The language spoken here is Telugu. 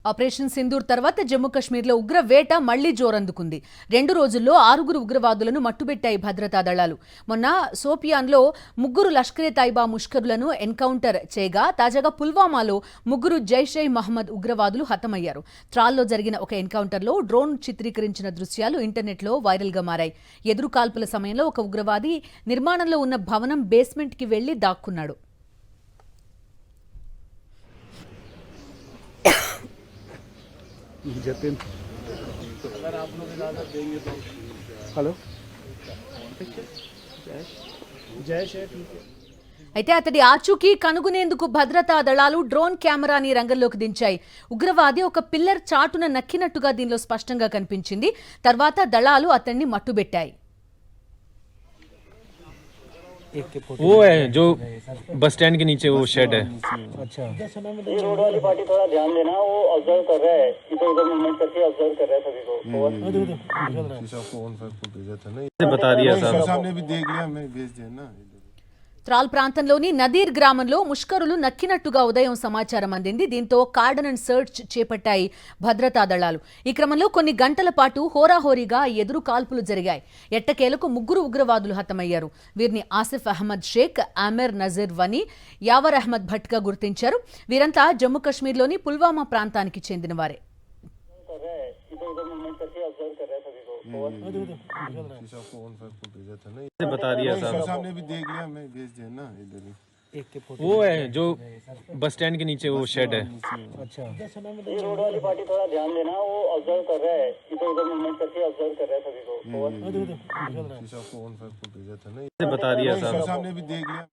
ఆపరేషన్ సింధూర్ తర్వాత జమ్మూ కశ్మీర్లో ఉగ్ర వేట మళ్లీ జోరందుకుంది. 2 రోజుల్లో 6 ఉగ్రవాదులను మట్టుబెట్టాయి భద్రతా దళాలు. మొన్న సోపియాన్లో 3 లష్కరే తైబా ముష్కరులను ఎన్కౌంటర్ చేయగా తాజాగా పుల్వామాలో 3 జైషే మహమ్మద్ ఉగ్రవాదులు హతమయ్యారు. త్రాల్లో జరిగిన ఒక ఎన్కౌంటర్లో డ్రోన్ చిత్రీకరించిన దృశ్యాలు ఇంటర్నెట్లో వైరల్గా మారాయి. ఎదురు కాల్పుల సమయంలో ఒక ఉగ్రవాది నిర్మాణంలో ఉన్న భవనం బేస్మెంట్కి వెళ్లి దాక్కున్నాడు. जतिन अगर आप लोग इजाजत देंगे तो हेलो जयश है ठीक है। అయితే అతడి ఆచూకీ కనుగొనేందుకు భద్రతా దళాలు డ్రోన్ కెమెరాని రంగంలోకి దించాయి. ఉగ్రవాది ఒక పిల్లర్ చాటున నక్కినట్టుగా దీనిలో స్పష్టంగా కనిపించింది. తర్వాత దళాలు అతన్ని మట్టుబెట్టాయి. वो है जो बस स्टैंड के नीचे वो शेड है। अच्छा ये रोड वाली पार्टी थोड़ा ध्यान देना, वो ऑब्जर्व कर रहा है, इधर उधर मूवमेंट करके ऑब्जर्व कर रहा है सभी को। फोन पर फुटेज था ना, बता दिया साहब ने भी देख लिया, मैं भेज दिया ना। త్రాల్ ప్రాంతంలోని నదీర్ గ్రామంలో ముష్కరులు నక్కినట్టుగా ఉదయం సమాచారం అందింది. దీంతో కార్డన్ అండ్ సర్చ్ చేపట్టాయి భద్రతా దళాలు. ఈ క్రమంలో కొన్ని గంటల పాటు హోరాహోరీగా ఎదురు కాల్పులు జరిగాయి. ఎట్టకేలకు 3 ఉగ్రవాదులు హతమయ్యారు. వీరిని ఆసిఫ్ అహ్మద్ షేక్, ఆమెర్ నజీర్ వనీ, యావర్ అహ్మద్ భట్ గా గుర్తించారు. వీరంతా జమ్మూ కశ్మీర్లోని పుల్వామా ప్రాంతానికి చెందినవారే. फोन पर फुटेज था ना, बता दिया साहब ने भी देख लिया, मैं भेज दिया ना इधर ही। वो है जो बस स्टैंड के नीचे वो शेड है। अच्छा ये रोड वाली पार्टी थोड़ा ध्यान देना, वो ऑब्जर्व कर रहा है, इधर उधर मूवमेंट करके ऑब्जर्व कर रहा है सभी को। फोन पर फुटेज था ना, बता दिया साहब ने भी देख लिया।